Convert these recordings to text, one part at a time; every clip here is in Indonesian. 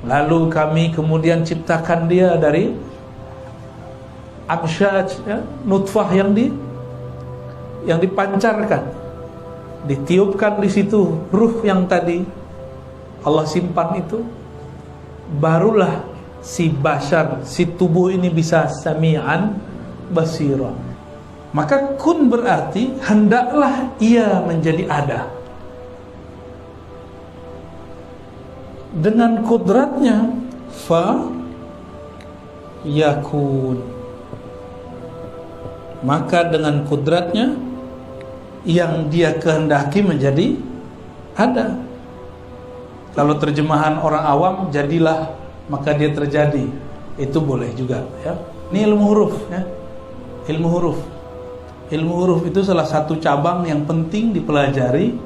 Lalu kami kemudian ciptakan dia dari amsyaj, ya, nutfah yang dipancarkan, ditiupkan di situ ruh yang tadi Allah simpan itu, barulah si bashar, si tubuh ini bisa sami'an basira. Maka kun berarti hendaklah ia menjadi ada. Dengan kudratnya fa yakun, maka dengan kudratnya yang dia kehendaki menjadi ada. Kalau terjemahan orang awam, jadilah, maka dia terjadi, itu boleh juga, ya. Ini ilmu huruf, ya. Ilmu huruf itu salah satu cabang yang penting dipelajari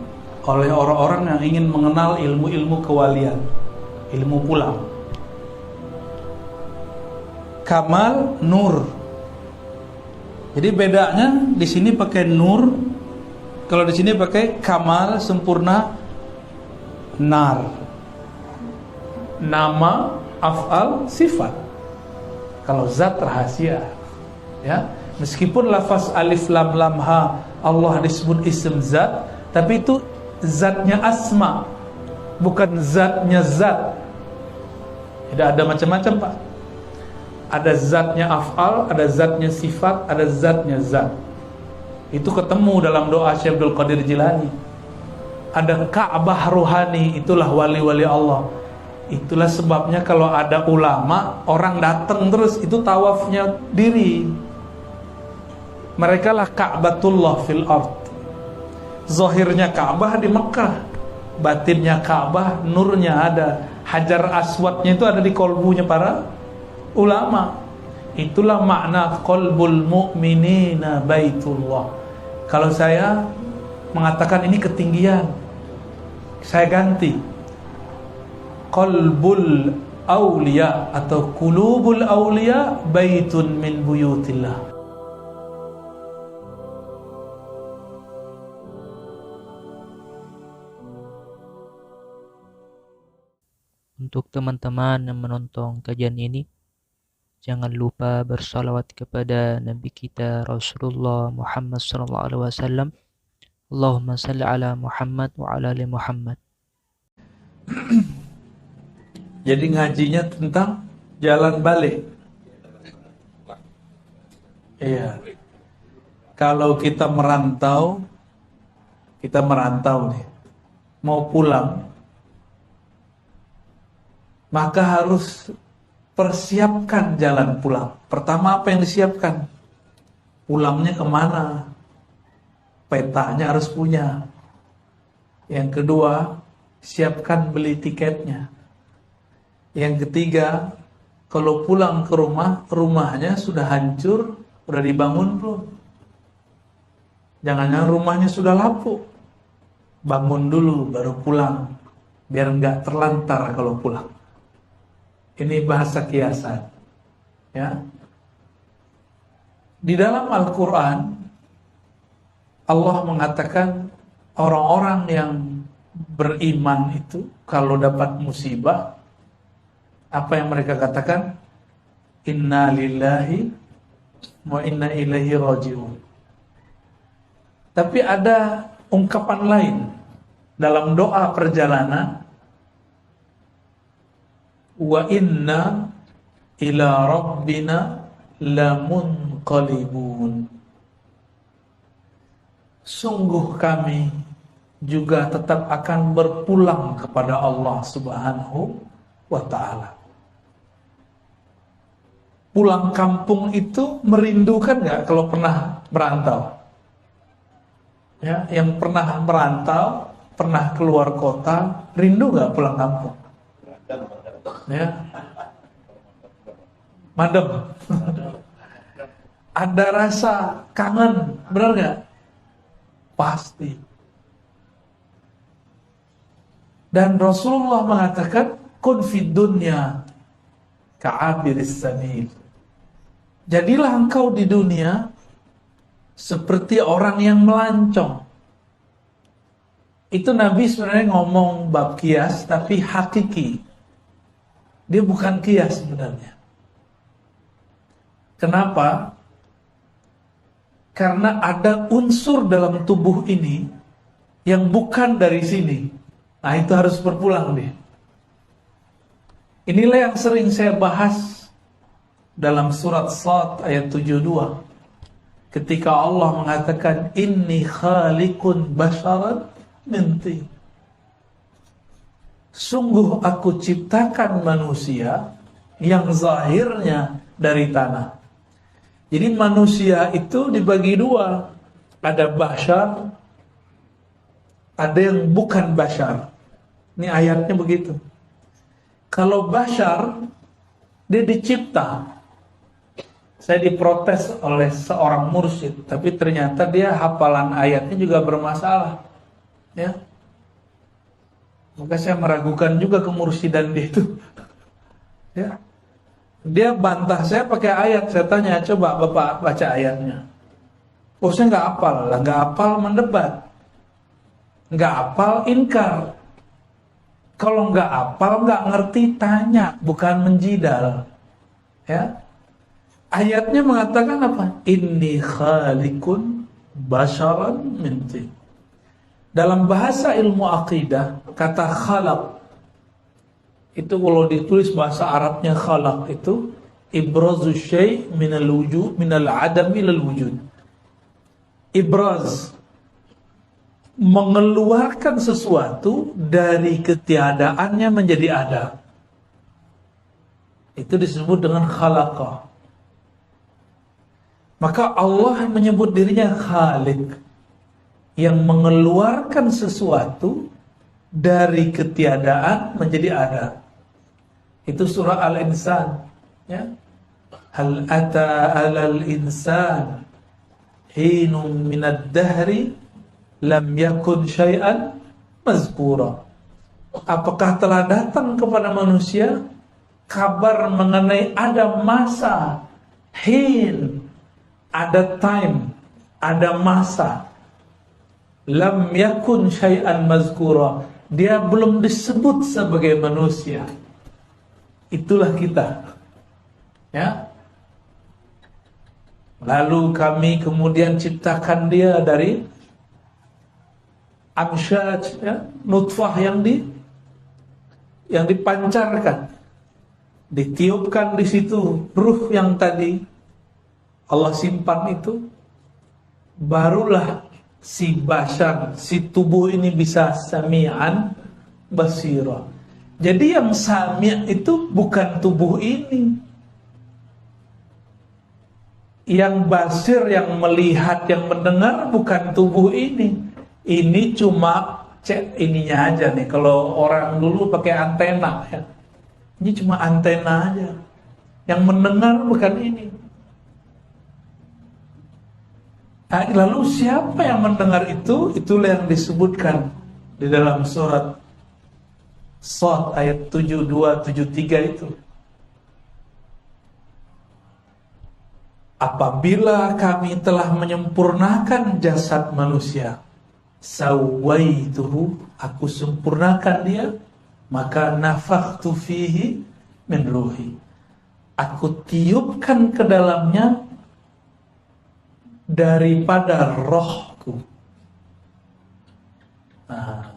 oleh orang-orang yang ingin mengenal ilmu-ilmu kewalian, ilmu pulang. Kamal, nur. Jadi bedanya di sini pakai nur, kalau di sini pakai kamal, sempurna, nar. Nama, af'al, sifat. Kalau zat rahasia, ya. Meskipun lafaz alif lam lam ha Allah disebut isim zat, tapi itu zatnya asma, bukan zatnya zat. Tidak ada macam-macam, Pak. Ada zatnya af'al, ada zatnya sifat, ada zatnya zat. Itu ketemu dalam doa Syekh Abdul Qadir Jilani. Ada Ka'bah ruhani, itulah wali-wali Allah. Itulah sebabnya kalau ada ulama, orang datang terus, itu tawafnya diri. Mereka lah Ka'batullah fil ard. Zahirnya Ka'bah di Mekah, batinnya Ka'bah, nurnya ada. Hajar aswadnya itu ada di kolbunya para ulama. Itulah makna qalbul mu'minina baitullah. Kalau saya mengatakan ini ketinggian, saya ganti qalbul awliya atau qulubul awliya baitun min buyutillah. Untuk teman-teman yang menonton kajian ini, jangan lupa bersalawat kepada Nabi kita Rasulullah Muhammad SAW. Allahumma salli ala Muhammad wa ala ali Muhammad. Jadi ngajinya tentang jalan balik. Iya. Kalau kita merantau nih, mau pulang, maka harus persiapkan jalan pulang. Pertama apa yang disiapkan? Pulangnya kemana? Petanya harus punya. Yang kedua, siapkan beli tiketnya. Yang ketiga, kalau pulang ke rumah, rumahnya sudah hancur, sudah dibangun belum? Jangan-jangan rumahnya sudah lapuk. Bangun dulu baru pulang, biar enggak terlantar kalau pulang. Ini bahasa kiasan, ya. Di dalam Al-Quran, Allah mengatakan orang-orang yang beriman itu kalau dapat musibah, apa yang mereka katakan? Inna lillahi wa inna ilaihi raji'un. Tapi ada ungkapan lain dalam doa perjalanan, wa inna ila rabbina lamunqalibun. Sungguh kami juga tetap akan berpulang kepada Allah Subhanahu wa ta'ala. Pulang kampung itu merindukan gak kalau pernah merantau? Ya, yang pernah merantau, pernah keluar kota, rindu gak pulang kampung? Ya, madem. Ada rasa kangen, benar gak? Pasti. Dan Rasulullah mengatakan, kun fid dunya ka'abiris samil. Jadilah engkau di dunia seperti orang yang melancong. Itu Nabi sebenarnya ngomong bab kias, tapi hakiki. Dia bukan qiyas sebenarnya. Kenapa? Karena ada unsur dalam tubuh ini yang bukan dari sini. Nah, itu harus berpulang dia. Inilah yang sering saya bahas dalam surat Shad ayat 72. Ketika Allah mengatakan inni khaliqun basharan min tin. Sungguh aku ciptakan manusia yang zahirnya dari tanah. Jadi manusia itu dibagi dua. Ada bashar, ada yang bukan bashar. Ini ayatnya begitu. Kalau bashar, dia dicipta. Saya diprotes oleh seorang mursyid, tapi ternyata dia hafalan ayatnya juga bermasalah. Ya. Maka saya meragukan juga kemursidan dia itu. Ya. Dia bantah saya pakai ayat. Saya tanya, coba Bapak baca ayatnya. Oh, saya nggak hafal lah, nggak hafal mendebat, nggak hafal inkar. Kalau nggak hafal, nggak ngerti, tanya, bukan menjidal. Ya, ayatnya mengatakan apa? Inni khaliqun basharan min tin. Dalam bahasa ilmu akidah, kata khalaq itu kalau ditulis bahasa Arabnya khalaq itu ibrazu syai' minal wujud, minal adam ilal wujud. Ibraz, mengeluarkan sesuatu dari ketiadaannya menjadi ada. Itu disebut dengan khalaqa. Maka Allah menyebut dirinya Khaliq, yang mengeluarkan sesuatu dari ketiadaan menjadi ada. Itu surah Al-Insan, ya. Hal ata 'alal insan hinum minad dahri lam yakun syai'an mazkura. Apakah telah datang kepada manusia kabar mengenai ada masa, hin, ada time, ada masa, lam yakun syai'an mazkura, dia belum disebut sebagai manusia. Itulah kita, ya. Lalu kami kemudian ciptakan dia dari amsyaj, ya, nutfah yang dipancarkan, ditiupkan di situ ruh yang tadi Allah simpan itu, barulah si bashar, si tubuh ini bisa sami'an basira. Jadi yang sami' itu bukan tubuh ini. Yang basir, yang melihat, yang mendengar bukan tubuh ini. Ini cuma cek ininya aja nih. Kalau orang dulu pakai antena, ya. Ini cuma antena aja. Yang mendengar bukan ini. Nah, lalu siapa yang mendengar itu? Itulah yang disebutkan di dalam surat Shad ayat 72-73 itu. Apabila kami telah menyempurnakan jasad manusia, sawaituhu, aku sempurnakan dia, maka nafakhtu fihi min ruhi, aku tiupkan ke dalamnya daripada rohku. Nah,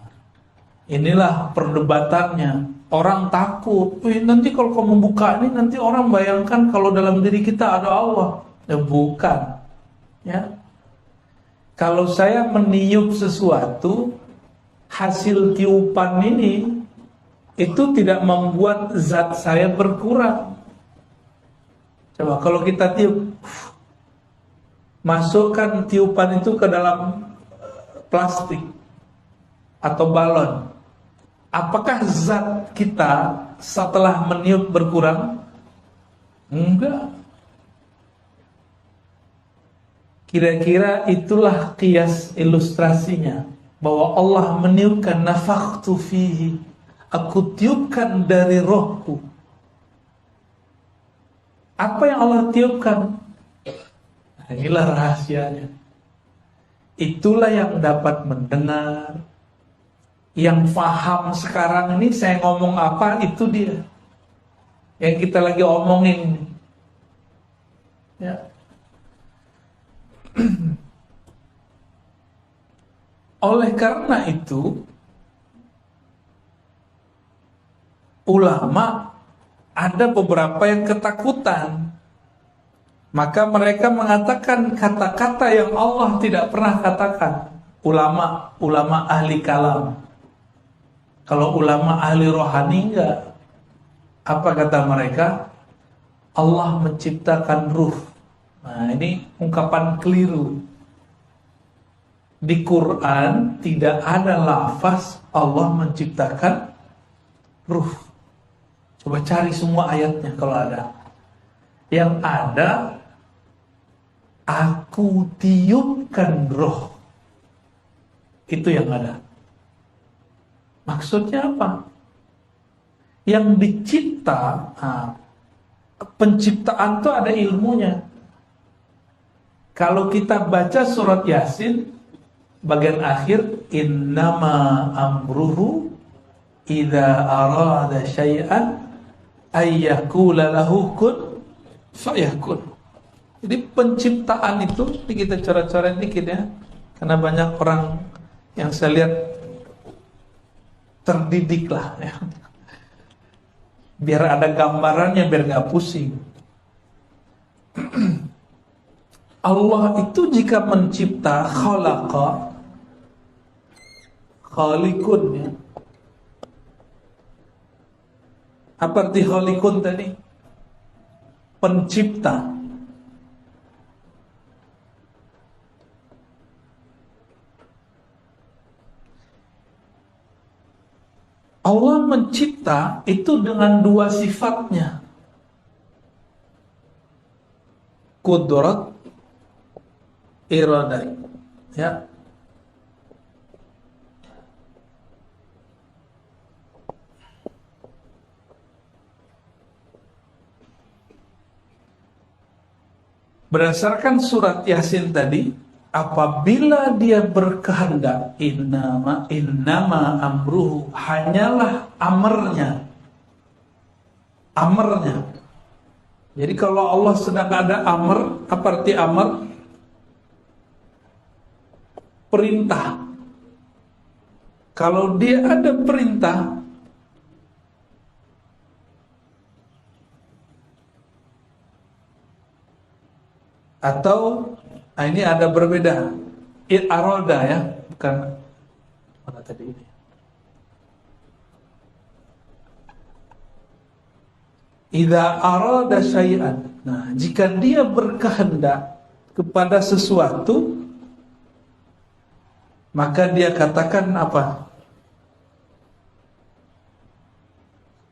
inilah perdebatannya. Orang takut, nanti kalau kamu buka ini, nanti orang bayangkan kalau dalam diri kita ada Allah. Ya, bukan, ya. Kalau saya meniup sesuatu, hasil tiupan ini itu tidak membuat zat saya berkurang. Coba kalau kita tiup, masukkan tiupan itu ke dalam plastik atau balon, apakah zat kita setelah meniup berkurang? Enggak. Kira-kira itulah qiyas ilustrasinya, bahwa Allah meniupkan nafakhtu fihi, aku tiupkan dari rohku. Apa yang Allah tiupkan? Nah, inilah rahasianya. Itulah yang dapat mendengar, yang faham sekarang ini saya ngomong apa, itu dia. yang kita lagi omongin. Ya. Oleh karena itu, ulama ada beberapa yang ketakutan. Maka mereka mengatakan kata-kata yang Allah tidak pernah katakan. Ulama ahli kalam. Kalau ulama ahli rohani enggak. Apa kata mereka? Allah menciptakan ruh. Nah, ini ungkapan keliru. Di Quran tidak ada lafaz Allah menciptakan ruh. Coba cari semua ayatnya kalau ada. Yang ada, aku tiupkan roh. Itu yang ada. Maksudnya apa? Yang dicipta, penciptaan itu ada ilmunya. Kalau kita baca surat Yasin, bagian akhir, innama amruhu idza arada syai'an ayyakula lahu kun fayakun. Jadi penciptaan itu, ini kita coret-coret dikit ya, karena banyak orang yang saya lihat terdidik lah ya. Biar ada gambarannya, biar gak pusing. Allah itu jika mencipta khalaqa, khalikun ya. Apa arti khalikun tadi? Pencipta. Allah mencipta itu dengan dua sifatnya. Qudrat, iradah. Ya. Berdasarkan surat Yasin tadi, apabila dia berkehendak, innama amruhu, hanyalah amarnya. Jadi kalau Allah sedang ada amr, apa arti amr? Perintah. Kalau dia ada perintah, atau ini ada berbeda. Aroda ya, bukan mana tadi ini. Idza arada syai'an. Nah, jika dia berkehendak kepada sesuatu, maka dia katakan apa?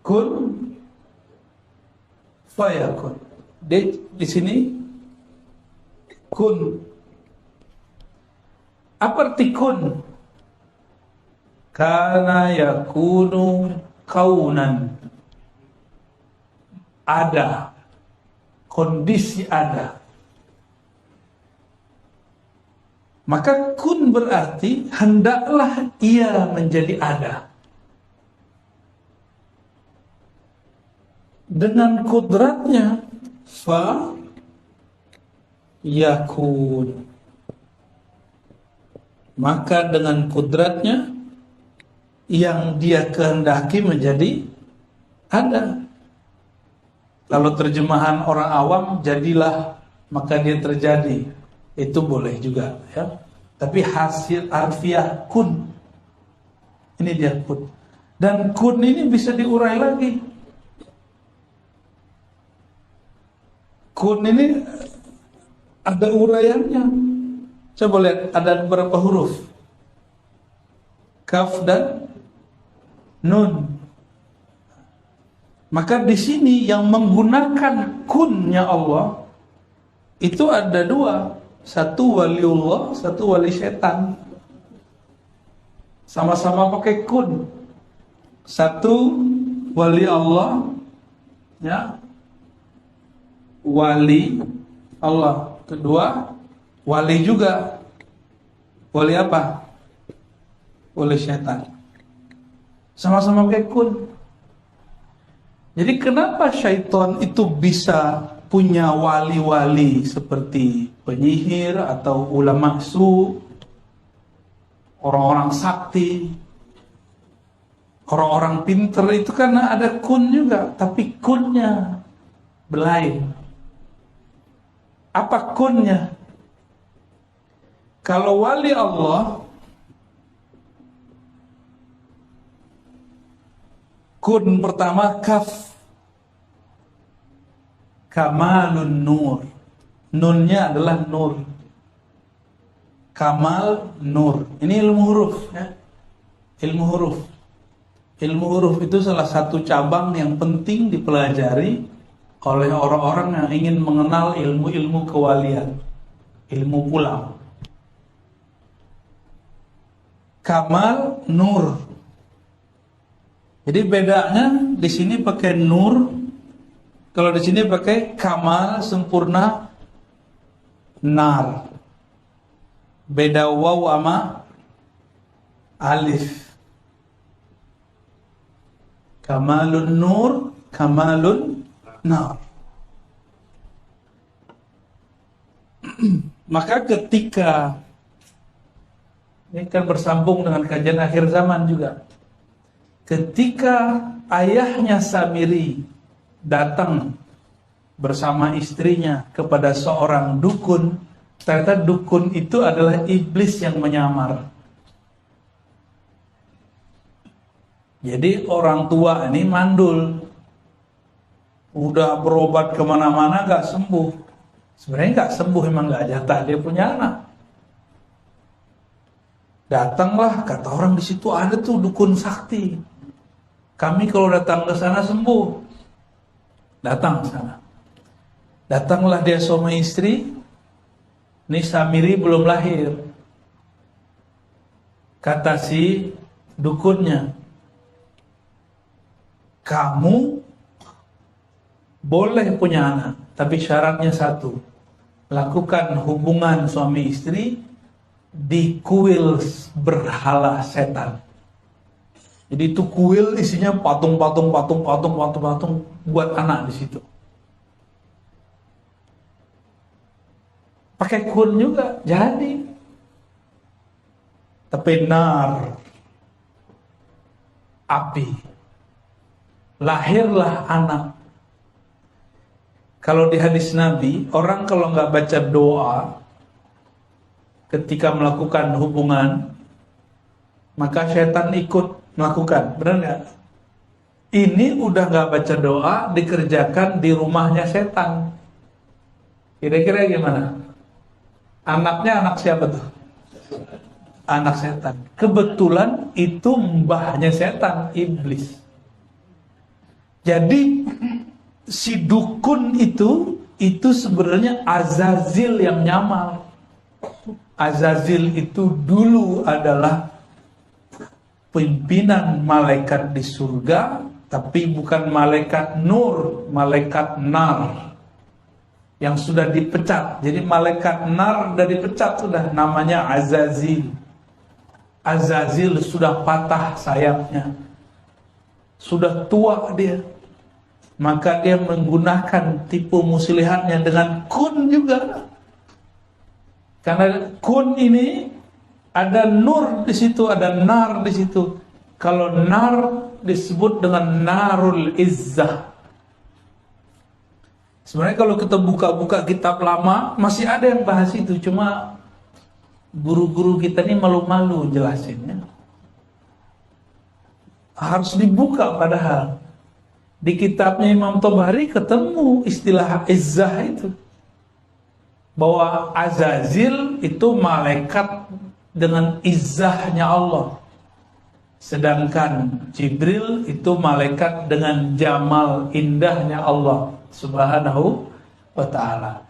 Kun fayakun. Di sini kun. Apa arti kun? Kana yakunu kaunan. Ada. Kondisi ada. Maka kun berarti hendaklah ia menjadi ada. Dengan kudratnya fa yakun. Maka dengan kudratnya yang dia kehendaki menjadi ada. Kalau terjemahan orang awam, jadilah, maka dia terjadi. Itu boleh juga ya. Tapi hasil harfiah kun. Ini dia kun. Dan kun ini bisa diurai lagi. Kun ini ada uraiannya. Coba lihat, ada berapa huruf? Kaf dan nun. Maka di sini yang menggunakan kunnya Allah itu ada dua. Satu waliullah, satu wali setan. Sama-sama pakai kun. Satu wali Allah, ya, wali Allah. Kedua wali juga. Wali apa? Wali setan. Sama-sama pakai kun. Jadi kenapa syaitan itu bisa punya wali-wali seperti penyihir atau ulama su, orang-orang sakti, orang-orang pinter, itu karena ada kun juga, tapi kunnya belain. Apa kunnya? Kalau wali Allah, kun pertama kaf, kamalun nur. Nunnya adalah nur. Kamal nur. Ini ilmu huruf ya. Ilmu huruf. Ilmu huruf itu salah satu cabang yang penting dipelajari oleh orang-orang yang ingin mengenal ilmu-ilmu kewalian, ilmu pulang. Kamal nur. Jadi bedanya di sini pakai nur, kalau di sini pakai kamal sempurna nar. Beda waw sama alif. Kamalun nur, kamalun nar. Maka ketika ini kan bersambung dengan kajian akhir zaman juga. Ketika ayahnya Samiri datang bersama istrinya kepada seorang dukun, ternyata dukun itu adalah iblis yang menyamar. Jadi orang tua ini mandul, udah berobat kemana-mana gak sembuh. Sebenarnya gak sembuh, emang gak jatah dia punya anak. Datanglah, kata orang di situ ada tuh dukun sakti. Kami kalau datang ke sana sembuh. Datang ke sana. Datanglah dia suami istri. Ini Samiri belum lahir. Kata si dukunnya, kamu boleh punya anak, tapi syaratnya satu. Lakukan hubungan suami istri di kuil berhala setan. Jadi itu kuil isinya patung buat anak di situ. Pakai kun juga jadi. Tapi nar, api. Lahirlah anak. Kalau di hadis Nabi, orang kalau nggak baca doa ketika melakukan hubungan, maka setan ikut melakukan. Benar nggak? Ini udah nggak baca doa, dikerjakan di rumahnya setan. Kira-kira gimana? Anaknya anak siapa tuh? Anak setan. Kebetulan itu mbahnya setan, iblis. Jadi si dukun itu sebenarnya Azazil yang nyamar. Azazil itu dulu adalah pimpinan malaikat di surga, tapi bukan malaikat nur, malaikat nar yang sudah dipecat. Jadi malaikat nar sudah dipecat, sudah namanya Azazil. Azazil sudah patah sayapnya, sudah tua dia. Maka dia menggunakan tipu muslihatnya dengan kun juga. Karena kun ini ada nur di situ, ada nar di situ. Kalau nar disebut dengan narul izzah. Sebenarnya kalau kita buka-buka kitab lama masih ada yang bahas itu, cuma guru-guru kita ini malu-malu jelasinnya. Harus dibuka padahal. Di kitabnya Imam Tabari ketemu istilah izzah itu. Bahwa Azazil itu malaikat dengan izzahnya Allah. Sedangkan Jibril itu malaikat dengan jamal indahnya Allah Subhanahu wa ta'ala.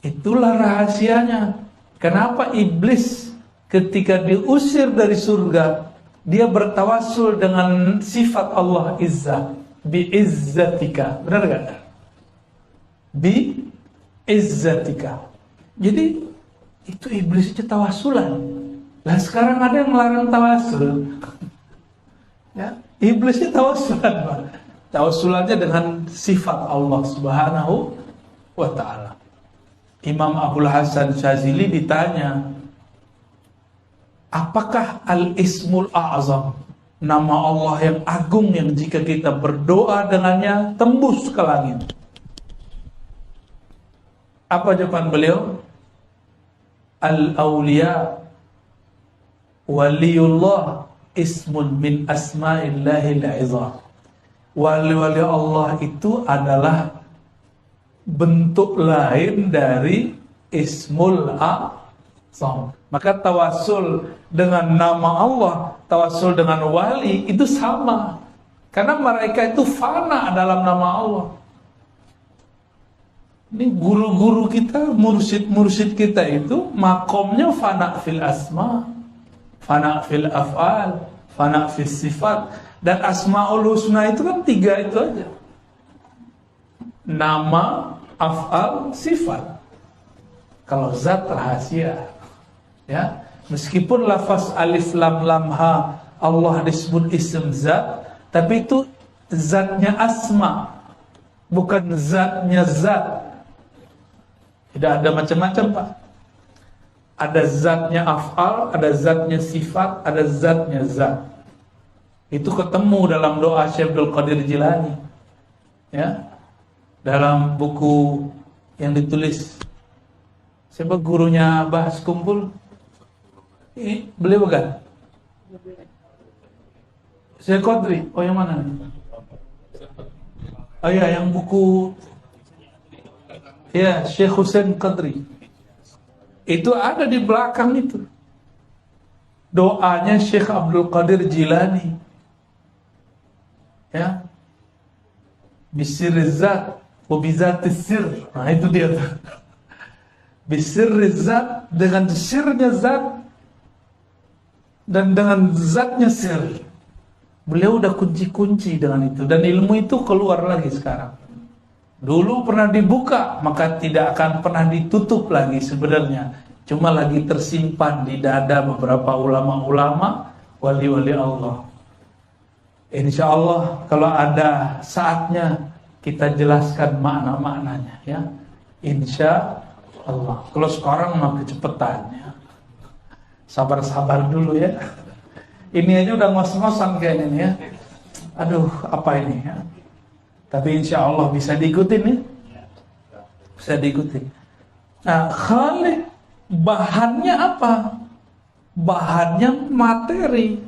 Itulah rahasianya. Kenapa iblis ketika diusir dari surga, dia bertawassul dengan sifat Allah izzah. Bi-izzatika. Benar gak? Bi-izzatika. Jadi itu iblis itu tawasulan. Nah sekarang ada yang melarang tawasul. Ya, iblisnya tawasulan, Pak. Tawassulannya dengan sifat Allah Subhanahu wa ta'ala. Imam Abul Hasan Syazili ditanya, apakah Al-Ismul A'zam, nama Allah yang agung yang jika kita berdoa dengannya tembus ke langit? Apa jawaban beliau? Al-Awliya Waliullah ismun min asma'illahil izam. Wali-wali Allah itu adalah bentuk lain dari Ismul A'zam. Maka tawasul dengan nama Allah, tawasul dengan wali itu sama. Karena mereka itu fana dalam nama Allah. Ini guru-guru kita, mursyid-mursyid kita itu makomnya fana fil asma, fana fil af'al, fana fil sifat. Dan asma'ul husna itu kan 3 itu aja. Nama, af'al, sifat. Kalau zat rahasia, ya, meskipun lafaz alif lam lam ha Allah disebut isim zat, tapi itu zatnya asma, bukan zatnya zat. Tidak ada macam-macam, Pak. Ada zatnya af'al, ada zatnya sifat, ada zatnya zat. Itu ketemu dalam doa Syekh Abdul Qadir Jilani, ya, dalam buku yang ditulis siapa gurunya Bahas Kumpul? Beliau bukan? Syekh Qadri. Oh, yang mana nih? Oh ya, yang buku ya Syekh Husain Qadri. Itu ada di belakang itu. Doanya Syekh Abdul Qadir Jilani. Ya. Bisirrizat wa bizatis sir. Nah, itu dia. Bisirrizat, dengan sirnya zat dan dengan zatnya sir. Beliau udah kunci-kunci dengan itu, dan ilmu itu keluar lagi sekarang. Dulu pernah dibuka, maka tidak akan pernah ditutup lagi sebenarnya. Cuma lagi tersimpan di dada beberapa ulama-ulama, wali-wali Allah. Insya Allah kalau ada saatnya kita jelaskan makna-maknanya, ya. Insya Allah. Kalau sekarang mah kecepatan, ya. Sabar-sabar dulu, ya. Ini aja udah ngos-ngosan kayaknya nih, ya. Aduh, apa ini, ya. Tapi insya Allah bisa diikutin, ya. Bisa diikutin. Nah, khaliq, bahannya apa? Bahannya materi.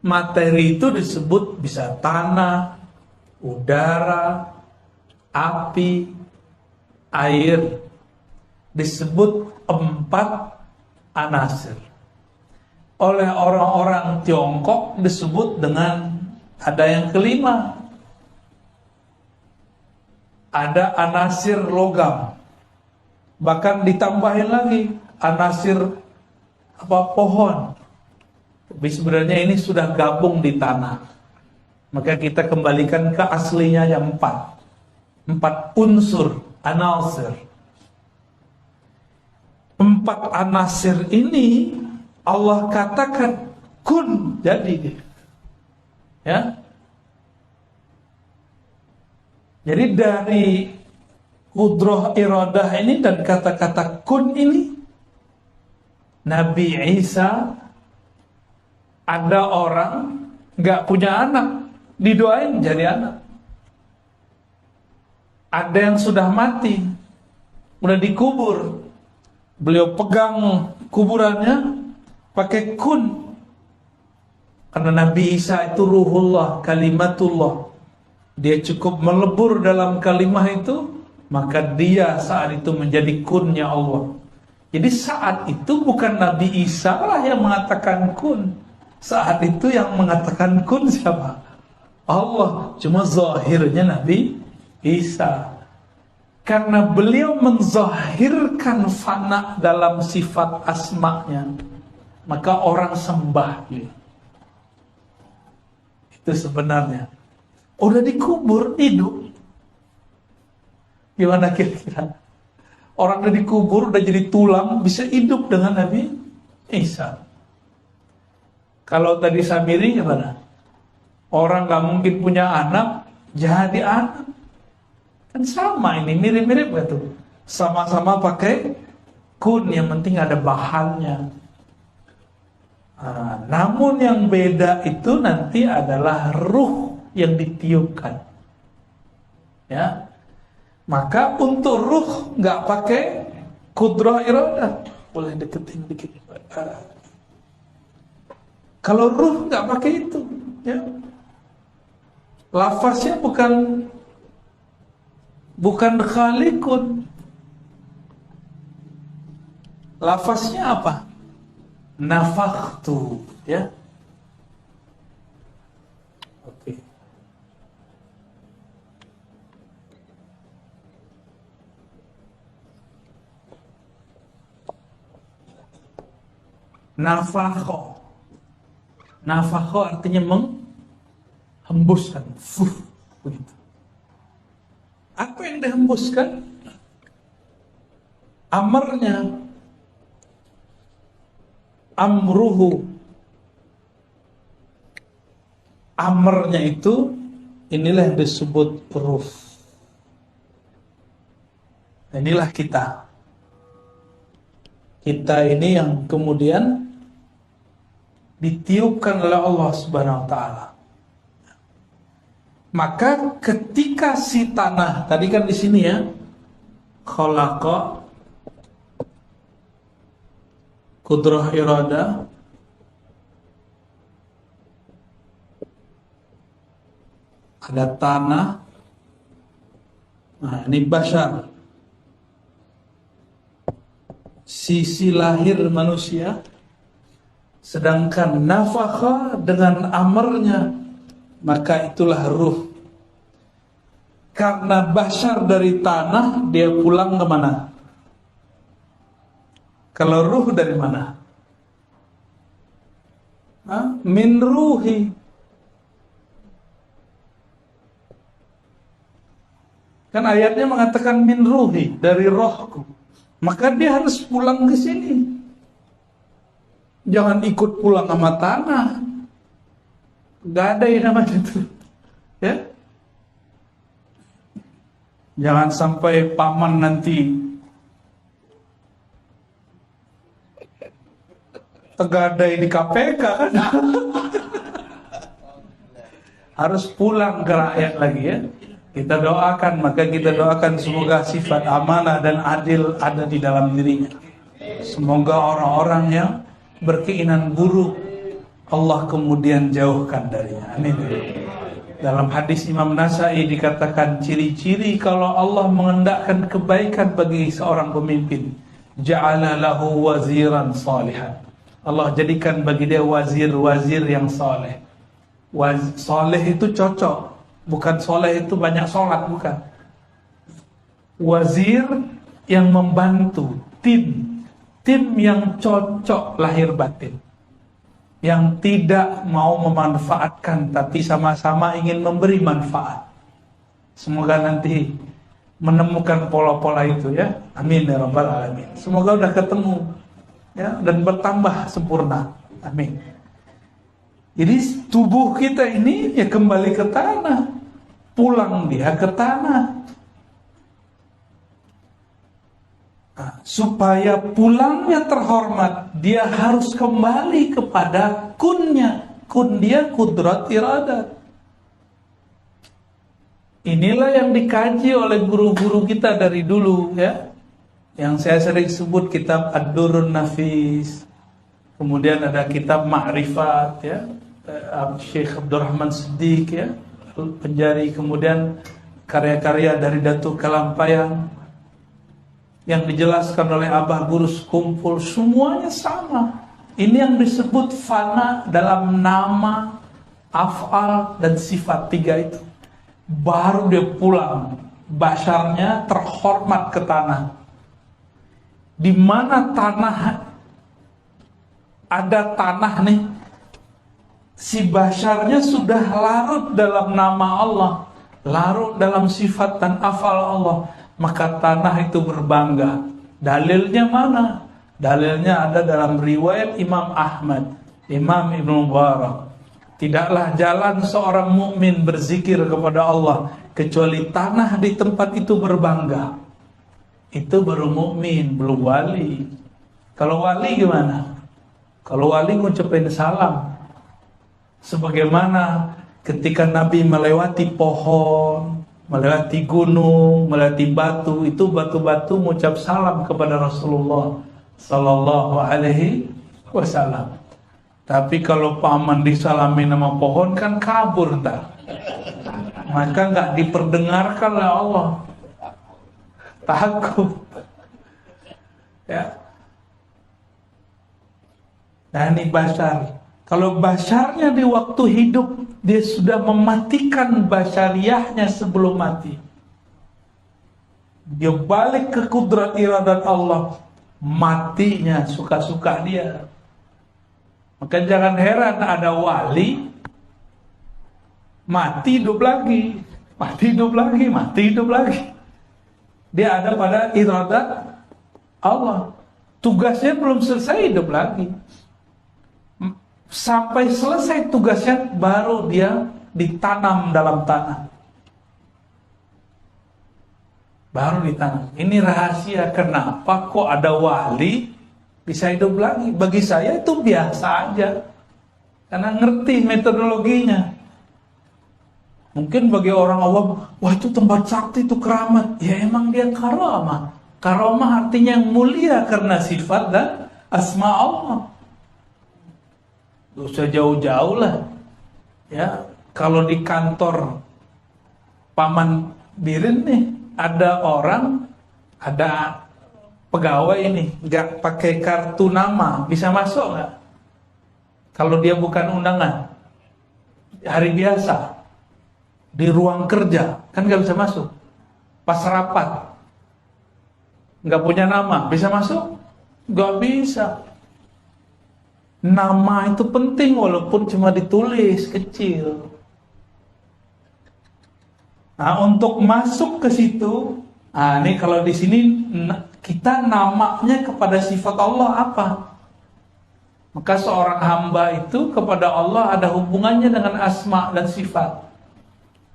Materi itu disebut bisa tanah, udara, api, air. Disebut 4 anasir. Oleh orang-orang Tiongkok disebut dengan ada yang kelima. Ada anasir logam. Bahkan ditambahin lagi anasir pohon. Tapi sebenarnya ini sudah gabung di tanah. Maka kita kembalikan ke aslinya yang 4 unsur, anasir. 4 anasir ini Allah katakan kun, jadi. Ya. Jadi dari qudrah iradah ini dan kata-kata kun ini, Nabi Isa, ada orang gak punya anak, didoain jadi anak. Ada yang sudah mati, udah dikubur, beliau pegang kuburannya pakai kun. Karena Nabi Isa itu ruhullah, kalimatullah. Dia cukup melebur dalam kalimah itu, maka dia saat itu menjadi kunnya Allah. Jadi saat itu bukan Nabi Isa lah yang mengatakan kun. Saat itu yang mengatakan kun siapa? Allah. Cuma zahirnya Nabi Isa. Karena beliau menzahirkan fana dalam sifat asma'nya, maka orang sembah dia. Itu sebenarnya. Udah dikubur, hidup. Gimana kira-kira? Orang udah dikubur, udah jadi tulang, bisa hidup dengan Nabi Isa. Kalau tadi Samiri gimana? Orang gak mungkin punya anak, jadi anak. Kan sama ini, mirip-mirip gak tuh? Sama-sama pakai kun, yang penting ada bahannya. Namun yang beda itu nanti adalah ruh yang ditiupkan. Ya, maka untuk ruh nggak pakai kudrah iradah, boleh deketin dikit. Kalau ruh nggak pakai itu, ya. Lafaznya bukan khaliqun. Lafaznya apa? Nafakhtu, ya. Oke. Nafakho. Nafakho artinya menghembuskan. Begitu. Apa yang dihembuskan? Amarnya. Amruhu. Amarnya itu, inilah yang disebut ruh. Inilah kita. Kita ini yang kemudian ditiupkan oleh Allah Subhanahu wa taala. Maka ketika si tanah, tadi kan di sini ya, khalaqa, kudrah irada, ada tanah. Nah, ini bashar, sisi lahir manusia. Sedangkan nafakha dengan amarnya, maka itulah ruh. Karena bashar dari tanah, dia pulang ke mana? Kalau ruh dari mana? Min ruhi. Kan ayatnya mengatakan min ruhi, dari rohku. Maka dia harus pulang ke sini. Jangan ikut pulang sama tanah. Gak ada yang namanya itu. Ya? Jangan sampai paman nanti tegadai di KPK kan. Harus pulang ke rakyat lagi ya. Kita doakan, maka kita doakan semoga sifat amanah dan adil ada di dalam dirinya. Semoga orang-orang yang berkeinginan buruk Allah kemudian jauhkan darinya. Amin. Dalam hadis Imam Nasai dikatakan ciri-ciri kalau Allah mengendakkan kebaikan bagi seorang pemimpin, ja'ala lahu waziran salihan. Allah jadikan bagi dia wazir-wazir yang saleh. Saleh itu cocok, bukan saleh itu banyak sholat, bukan. Wazir yang membantu, tim yang cocok lahir batin, yang tidak mau memanfaatkan tapi sama-sama ingin memberi manfaat. Semoga nanti menemukan pola-pola itu ya. Amin ya rabbal alamin. Semoga udah ketemu ya, dan bertambah sempurna. Amin. Jadi tubuh kita ini ya kembali ke tanah, pulang dia ke tanah. Nah, supaya pulangnya terhormat, dia harus kembali kepada kunnya. Kun dia kudrat iradat. Inilah yang dikaji oleh guru-guru kita dari dulu ya. Yang saya sering sebut kitab Ad-Durrun Nafis. Kemudian ada kitab Ma'rifat ya, Syekh Abdurrahman Siddiq ya, Penjari. Kemudian karya-karya dari Datuk Kalampayang yang dijelaskan oleh Abah Gurus Kumpul, semuanya sama. Ini yang disebut fana dalam nama, af'al, dan sifat tiga itu. Baru dia pulang, basharnya terhormat ke tanah. Di mana tanah, ada tanah nih, si basharnya sudah larut dalam nama Allah, larut dalam sifat dan af'al Allah. Maka tanah itu berbangga. Dalilnya mana? Dalilnya ada dalam riwayat Imam Ahmad, Imam Ibnu Mubarak. Tidaklah jalan seorang mukmin berzikir kepada Allah kecuali tanah di tempat itu berbangga. Itu baru mukmin, belum wali. Kalau wali gimana? Kalau wali ngucapin salam. Sebagaimana ketika Nabi melewati pohon, melewati gunung, melewati batu, itu batu-batu mengucap salam kepada Rasulullah sallallahu alaihi wasallam. Tapi kalau paman disalami nama pohon kan kabur ntar. Maka nggak diperdengarkan oleh Allah. Takut. Ya. Nah ini basyar. Kalau basyarnya di waktu hidup dia sudah mematikan basyariahnya sebelum mati. Dia balik ke kudrat iradat Allah, matinya suka-suka dia. Maka jangan heran ada wali mati hidup lagi, mati hidup lagi, mati hidup lagi. Dia ada pada iradat Allah. Tugasnya belum selesai hidup lagi. Sampai selesai tugasnya baru dia ditanam dalam tanah. Baru ditanam. Ini rahasia kenapa kok ada wali bisa hidup lagi. Bagi saya itu biasa aja. Karena ngerti metodologinya. Mungkin bagi orang awam, wah itu tempat sakti, itu keramat. Ya emang dia karamah. Karamah artinya yang mulia karena sifat dan asma Allah. Gak usah jauh-jauh lah. Ya, kalau di kantor Paman Birin nih, ada orang, ada pegawai ini nggak pakai kartu nama, bisa masuk nggak? Kalau dia bukan undangan, hari biasa di ruang kerja kan nggak bisa masuk. Pas rapat nggak punya nama, bisa masuk? Nggak bisa. Nama itu penting walaupun cuma ditulis kecil. Nah untuk masuk ke situ, nah ini kalau di sini kita namanya kepada sifat Allah apa? Maka seorang hamba itu kepada Allah ada hubungannya dengan asma dan sifat.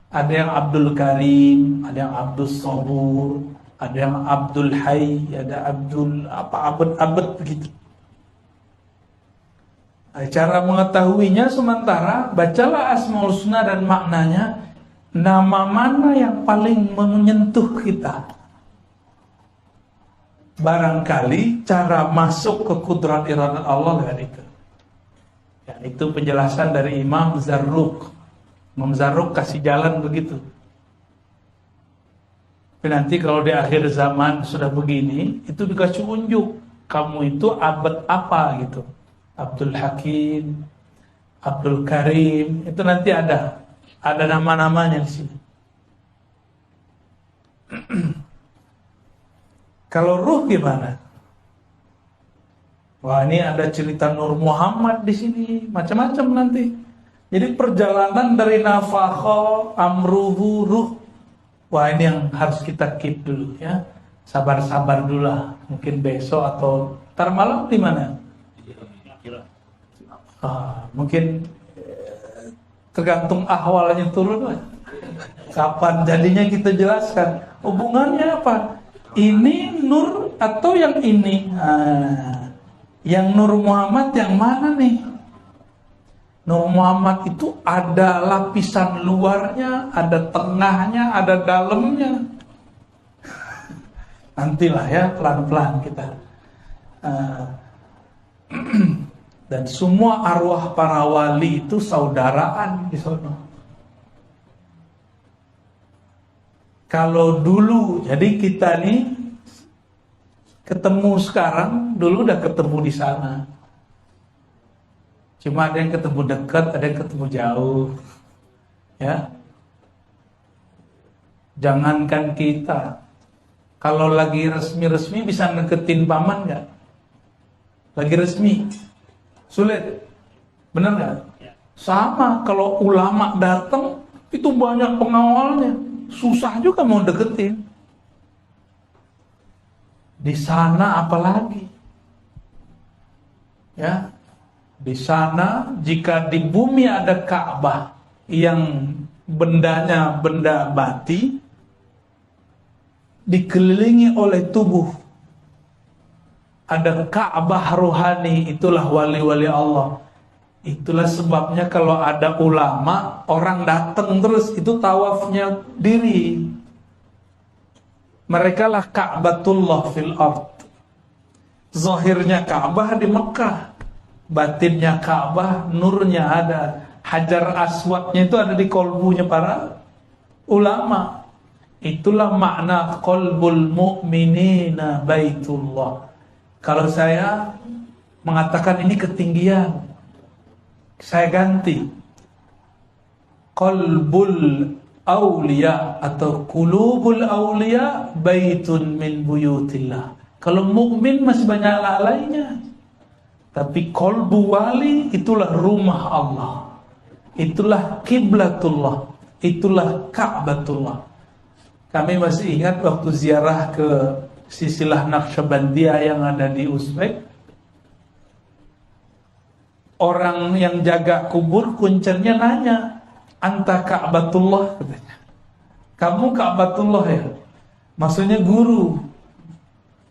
Ada yang Abdul Karim, ada yang Abdul Sabur, ada yang Abdul Hayy, ada Abdul apa abad begitu. Cara mengetahuinya sementara bacalah Asmaul Husna dan maknanya, nama mana yang paling menyentuh kita. Barangkali cara masuk ke kudrat iradat Allah dengan itu. Ya, itu penjelasan dari Imam Zarruq. Imam Zarruq kasih jalan begitu. Tapi nanti kalau di akhir zaman sudah begini, itu dikasih unjuk. Kamu itu abad apa gitu. Abdul Hakim, Abdul Karim, itu nanti ada nama-namanya di sini. Kalau ruh gimana? Wah ini ada cerita Nur Muhammad di sini, macam-macam nanti. Jadi perjalanan dari nafakho, amruhu, ruh. Wah ini yang harus kita keep dulu ya. Sabar-sabar dulu lah. Mungkin besok atau ntar malam di mana? Mungkin tergantung ahwalnya turun lah. Kapan jadinya kita jelaskan hubungannya apa? Ini nur atau yang ini? Yang Nur Muhammad yang mana nih? Nur Muhammad itu ada lapisan luarnya, ada tengahnya, ada dalamnya. Nantilah ya pelan-pelan kita. Dan semua arwah para wali itu saudaraan di sono. Kalau dulu, jadi kita nih ketemu sekarang, dulu udah ketemu di sana. Cuma ada yang ketemu dekat, ada yang ketemu jauh. Ya. Jangankan kita, kalau lagi resmi-resmi bisa deketin paman nggak? Lagi resmi. Sulit, benar nggak? Sama kalau ulama datang itu banyak pengawalnya, susah juga mau deketin. Di sana apalagi, ya Di sana jika di bumi ada Ka'bah yang bendanya benda mati, dikelilingi oleh tubuh ada Ka'bah rohani, itulah wali-wali Allah. Itulah sebabnya kalau ada ulama, orang datang terus, itu tawafnya diri. Mereka lah Ka'batullah fil ard. Zahirnya Ka'bah di Mekah, batinnya Ka'bah, nurnya ada. Hajar aswadnya itu ada di kolbunya para ulama. Itulah makna qalbul mu'minina baitullah. Kalau saya mengatakan ini ketinggian, saya ganti qalbul awliya atau qulubul awliya baitun min buyutillah. Kalau mukmin masih banyak lainnya, tapi qalbu wali itulah rumah Allah, itulah kiblatullah, itulah Ka'batullah. Kami masih ingat waktu ziarah ke Silsilah Naqsyabandiyah yang ada di Uzbek. Orang yang jaga kubur kuncernya nanya, "Anta Ka'batullah?" katanya. "Kamu Ka'batullah ya?" Maksudnya guru.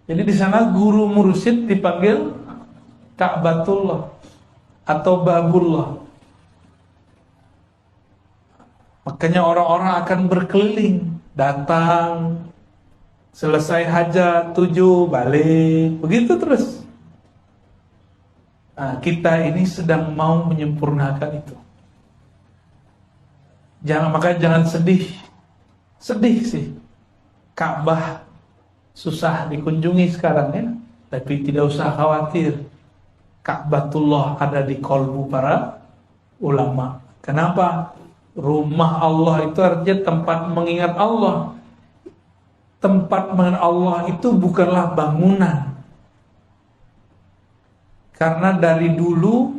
Jadi di sana guru mursyid dipanggil Ka'batullah atau Babullah. Makanya orang-orang akan berkeliling, datang, selesai hajat 7 balik, begitu terus. Nah, kita ini sedang mau menyempurnakan itu. Makanya jangan sedih. Sedih sih. Ka'bah susah dikunjungi sekarang ya, tapi tidak usah khawatir. Ka'batullah ada di kolbu para ulama. Kenapa? Rumah Allah itu artinya tempat mengingat Allah. Tempat mengingat Allah itu bukanlah bangunan. Karena dari dulu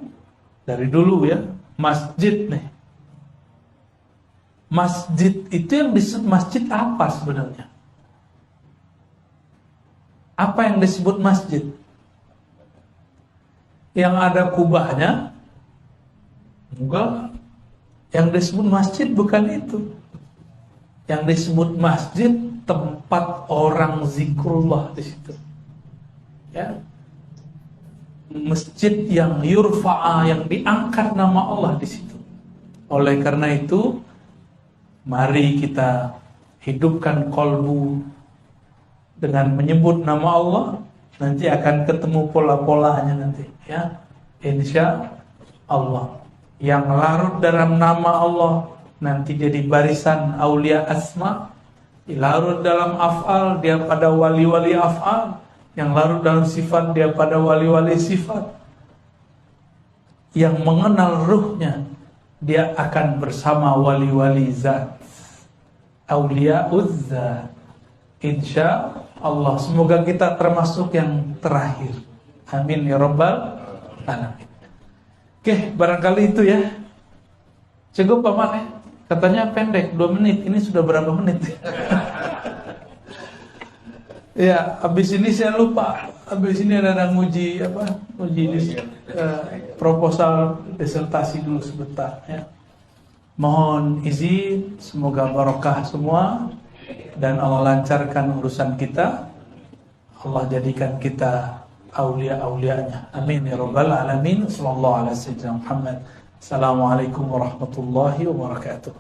ya, masjid nih. Masjid itu yang disebut masjid apa sebenarnya? Apa yang disebut masjid? Yang ada kubahnya? Enggak. Yang disebut masjid bukan itu. Yang disebut masjid tempat orang zikrullah di situ. Ya. Masjid yang yurfa'a, yang diangkat nama Allah di situ. Oleh karena itu, mari kita hidupkan kolbu dengan menyebut nama Allah. Nanti akan ketemu pola-polanya nanti, ya. Insya Allah. Yang larut dalam nama Allah nanti jadi barisan aulia asma. Larut dalam af'al, dia pada wali-wali af'al. Yang larut dalam sifat, dia pada wali-wali sifat. Yang mengenal ruhnya, dia akan bersama wali-wali zat, aulia uzzat. Insya Allah. Semoga kita termasuk yang terakhir. Amin ya rabbal alamin. Oke, barangkali itu ya. Cukup Paman ya. Katanya pendek 2 menit. Ini sudah berapa menit? Ya, habis ini saya lupa. Habis ini ada nguji proposal disertasi dulu sebentar ya. Mohon izin, semoga barokah semua dan Allah lancarkan urusan kita. Allah jadikan kita aulia-aulianya. Amin ya rabbal alamin. Sallallahu alaihi wasallam. Assalamualaikum warahmatullahi wabarakatuh.